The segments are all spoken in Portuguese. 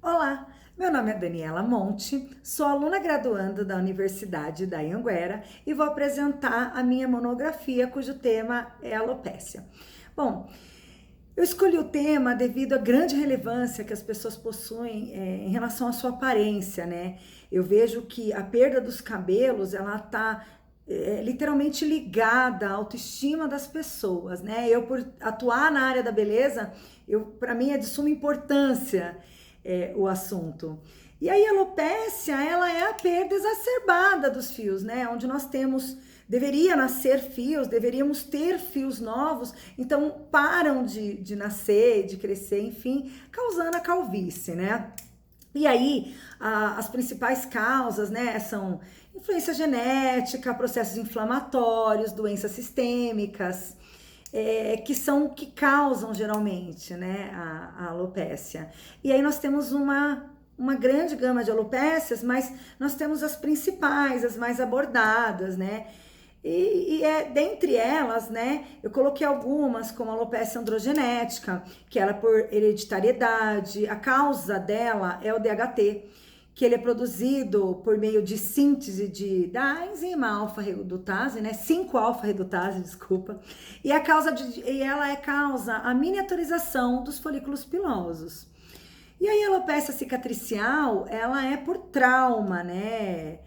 Olá, meu nome é Daniela Monte, sou aluna graduanda da Universidade da Anhanguera e vou apresentar a minha monografia cujo tema é alopécia. Bom, eu escolhi o tema devido à grande relevância que as pessoas possuem em relação à sua aparência, né? Eu vejo que a perda dos cabelos, ela está literalmente ligada à autoestima das pessoas, né? Eu, por atuar na área da beleza, para mim é de suma importância o assunto. E aí a alopécia, ela é a perda exacerbada dos fios, né? Onde nós temos, deveria nascer fios, deveríamos ter fios novos, então param de nascer, de crescer, enfim, causando a calvície, né? E aí, as principais causas, né, são influência genética, processos inflamatórios, doenças sistêmicas, que causam geralmente, né, a alopécia. E aí nós temos uma grande gama de alopécias, mas nós temos as principais, as mais abordadas, né? Dentre elas, né, eu coloquei algumas, como a alopecia androgenética, que ela é por hereditariedade, a causa dela é o DHT, que ele é produzido por meio de síntese da enzima alfa-redutase, né, 5-alfa-redutase, desculpa, e ela causa a miniaturização dos folículos pilosos. E aí a alopecia cicatricial, ela é por trauma, né?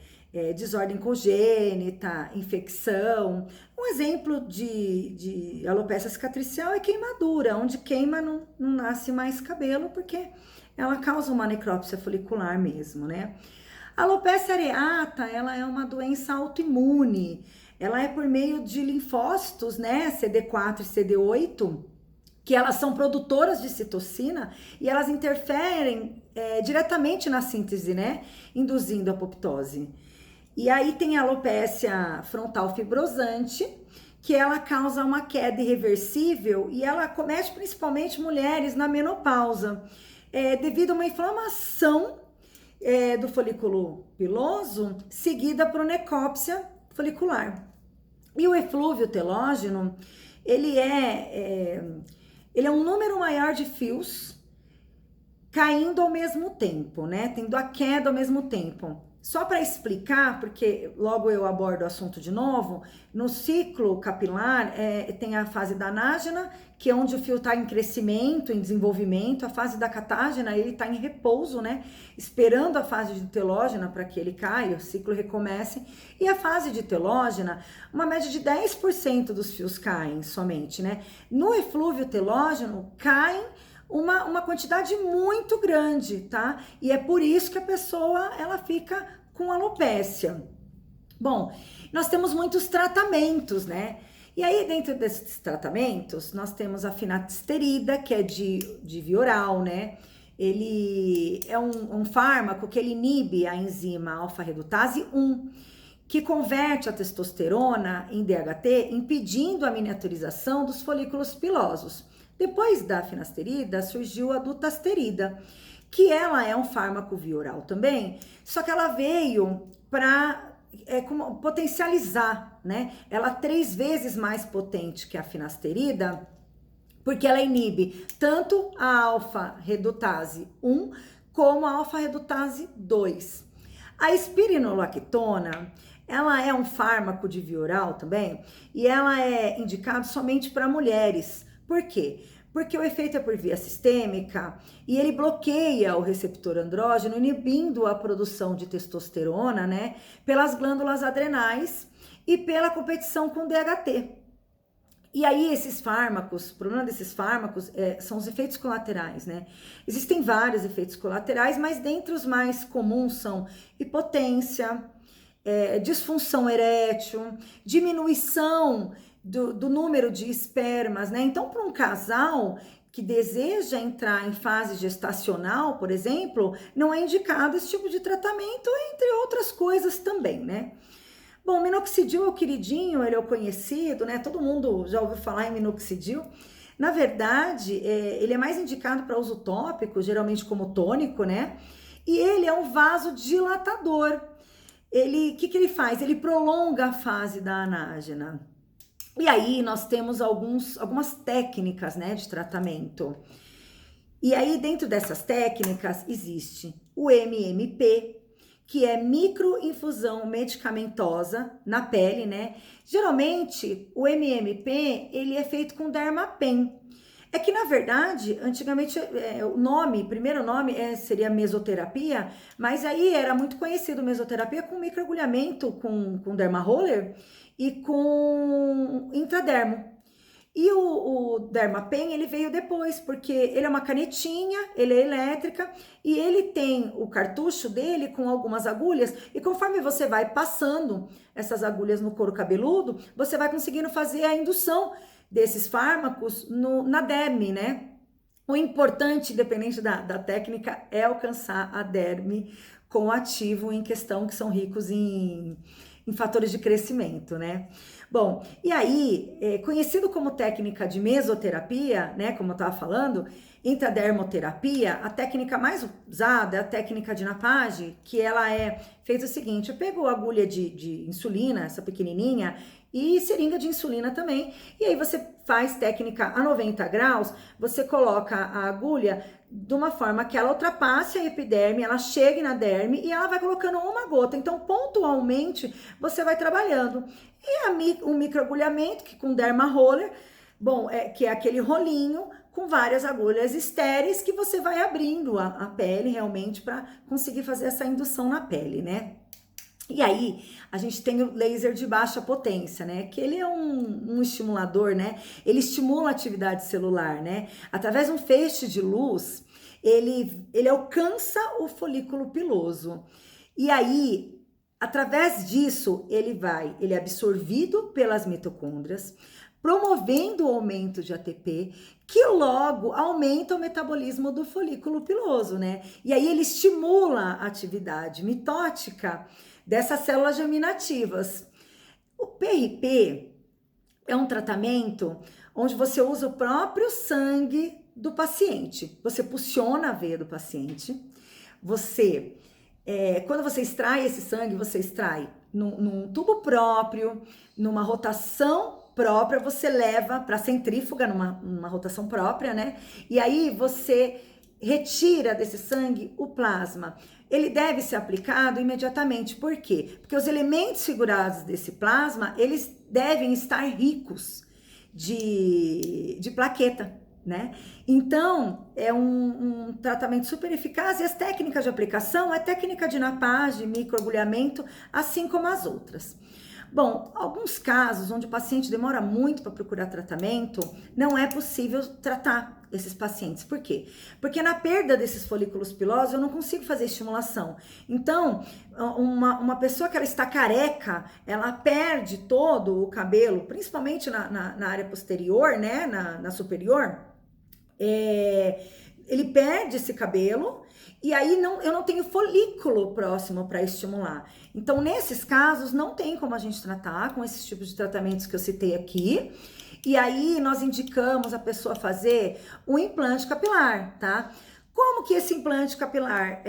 Desordem congênita, infecção. Um exemplo de alopecia cicatricial é queimadura, onde queima não nasce mais cabelo, porque ela causa uma necrópsia folicular mesmo, né? A alopecia areata, ela é uma doença autoimune. Ela é por meio de linfócitos, né? CD4 e CD8, que elas são produtoras de citocina e elas interferem diretamente na síntese, né? Induzindo a apoptose. E aí tem a alopécia frontal fibrosante, que ela causa uma queda irreversível e ela acomete principalmente mulheres na menopausa, devido a uma inflamação do folículo piloso, seguida por necrópsia folicular. E o eflúvio telógeno, ele é um número maior de fios caindo ao mesmo tempo, né? Tendo a queda ao mesmo tempo. Só para explicar, porque logo eu abordo o assunto de novo, no ciclo capilar tem a fase da anágena, que é onde o fio está em crescimento, em desenvolvimento. A fase da catágena, ele está em repouso, né? Esperando a fase de telógena para que ele caia, o ciclo recomece. E a fase de telógena, uma média de 10% dos fios caem somente, né? No eflúvio telógeno, caem uma quantidade muito grande, tá? E é por isso que a pessoa, ela fica com alopecia. Bom, nós temos muitos tratamentos, né? E aí, dentro desses tratamentos, nós temos a finasterida, que é de via oral, né? Ele é um fármaco que ele inibe a enzima alfa-redutase 1, que converte a testosterona em DHT, impedindo a miniaturização dos folículos pilosos. Depois da finasterida, surgiu a dutasterida, que ela é um fármaco via oral também, só que ela veio para potencializar, né? Ela é 3 vezes mais potente que a finasterida, porque ela inibe tanto a alfa-redutase 1 como a alfa-redutase 2. A espironolactona, ela é um fármaco de via oral também, e ela é indicada somente para mulheres. Por quê? Porque o efeito é por via sistêmica e ele bloqueia o receptor andrógeno, inibindo a produção de testosterona, né, pelas glândulas adrenais e pela competição com o DHT. E aí esses fármacos, o problema desses fármacos são os efeitos colaterais, né? Existem vários efeitos colaterais, mas dentre os mais comuns são hipotência, disfunção erétil, diminuição do número de espermas, né? Então, para um casal que deseja entrar em fase gestacional, por exemplo, não é indicado esse tipo de tratamento, entre outras coisas também, né? Bom, minoxidil é o queridinho, ele é o conhecido, né? Todo mundo já ouviu falar em minoxidil. Na verdade, ele é mais indicado para uso tópico, geralmente como tônico, né? E ele é um vasodilatador. O que ele faz? Ele prolonga a fase da anágena. E aí nós temos algumas técnicas, né, de tratamento. E aí, dentro dessas técnicas, existe o MMP, que é microinfusão medicamentosa na pele, né? Geralmente, o MMP, ele é feito com Dermapen. É que, na verdade, antigamente, o primeiro nome seria mesoterapia, mas aí era muito conhecido mesoterapia com microagulhamento, com dermaroller e com intradermo. E o Dermapen, ele veio depois, porque ele é uma canetinha, ele é elétrica, e ele tem o cartucho dele com algumas agulhas, e conforme você vai passando essas agulhas no couro cabeludo, você vai conseguindo fazer a indução desses fármacos na derme, né? O importante, independente da técnica, é alcançar a derme com o ativo em questão, que são ricos em fatores de crescimento, né? Bom, e aí, conhecido como técnica de mesoterapia, né, como eu estava falando, intradermoterapia, a técnica mais usada é a técnica de Nappage, que ela fez o seguinte: eu pego a agulha de insulina, essa pequenininha, e seringa de insulina também, e aí você faz técnica a 90 graus, você coloca a agulha de uma forma que ela ultrapasse a epiderme, ela chegue na derme e ela vai colocando uma gota. Então, pontualmente, você vai trabalhando. E o microagulhamento, que com dermaroller, bom, que é aquele rolinho com várias agulhas estéreis que você vai abrindo a pele realmente para conseguir fazer essa indução na pele, né? E aí, a gente tem o laser de baixa potência, né? Que ele é um estimulador, né? Ele estimula a atividade celular, né? Através de um feixe de luz, ele alcança o folículo piloso. E aí, através disso, ele é absorvido pelas mitocôndrias, promovendo o aumento de ATP, que logo aumenta o metabolismo do folículo piloso, né? E aí ele estimula a atividade mitótica dessas células germinativas. O PRP é um tratamento onde você usa o próprio sangue do paciente. Você pulsiona a veia do paciente. Quando você extrai esse sangue, você extrai num tubo próprio, numa rotação própria, você leva para a centrífuga, numa rotação própria, né? E aí você retira desse sangue o plasma. Ele deve ser aplicado imediatamente. Por quê? Porque os elementos figurados desse plasma, eles devem estar ricos de plaqueta, né? Então, é um tratamento super eficaz, e as técnicas de aplicação é técnica de Nappage, microagulhamento, assim como as outras. Bom, alguns casos onde o paciente demora muito para procurar tratamento, não é possível tratar esses pacientes. Por quê? Porque na perda desses folículos pilosos eu não consigo fazer estimulação. Então, uma pessoa que ela está careca, ela perde todo o cabelo, principalmente na área posterior, né, na superior, ele perde esse cabelo, e aí eu não tenho folículo próximo para estimular. Então, nesses casos, não tem como a gente tratar com esses tipos de tratamentos que eu citei aqui. E aí, nós indicamos a pessoa fazer um implante capilar, tá? Como que esse implante capilar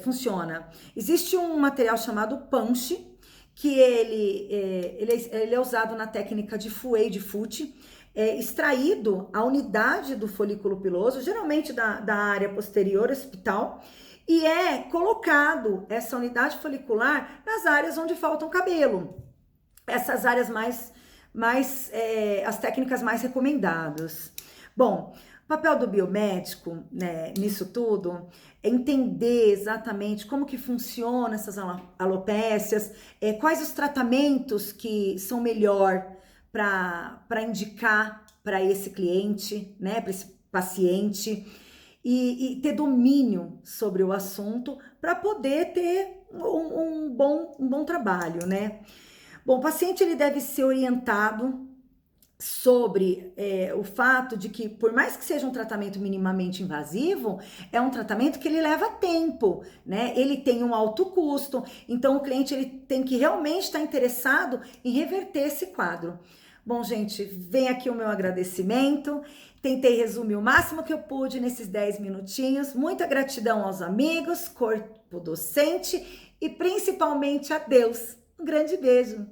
funciona? Existe um material chamado punch, que ele é usado na técnica de fouet de Foote, extraído a unidade do folículo piloso, geralmente da área posterior occipital, e é colocado essa unidade folicular nas áreas onde faltam cabelo. Essas áreas as técnicas mais recomendadas. Bom, o papel do biomédico, né, nisso tudo é entender exatamente como que funcionam essas alopécias, quais os tratamentos que são melhor para indicar para esse cliente, né, para esse paciente, e ter domínio sobre o assunto para poder ter um bom trabalho, né? Bom, o paciente ele deve ser orientado sobre o fato de que, por mais que seja um tratamento minimamente invasivo, é um tratamento que ele leva tempo, né? Ele tem um alto custo, então o cliente ele tem que realmente estar interessado em reverter esse quadro. Bom, gente, vem aqui o meu agradecimento. Tentei resumir o máximo que eu pude nesses 10 minutinhos. Muita gratidão aos amigos, corpo docente e principalmente a Deus. Um grande beijo.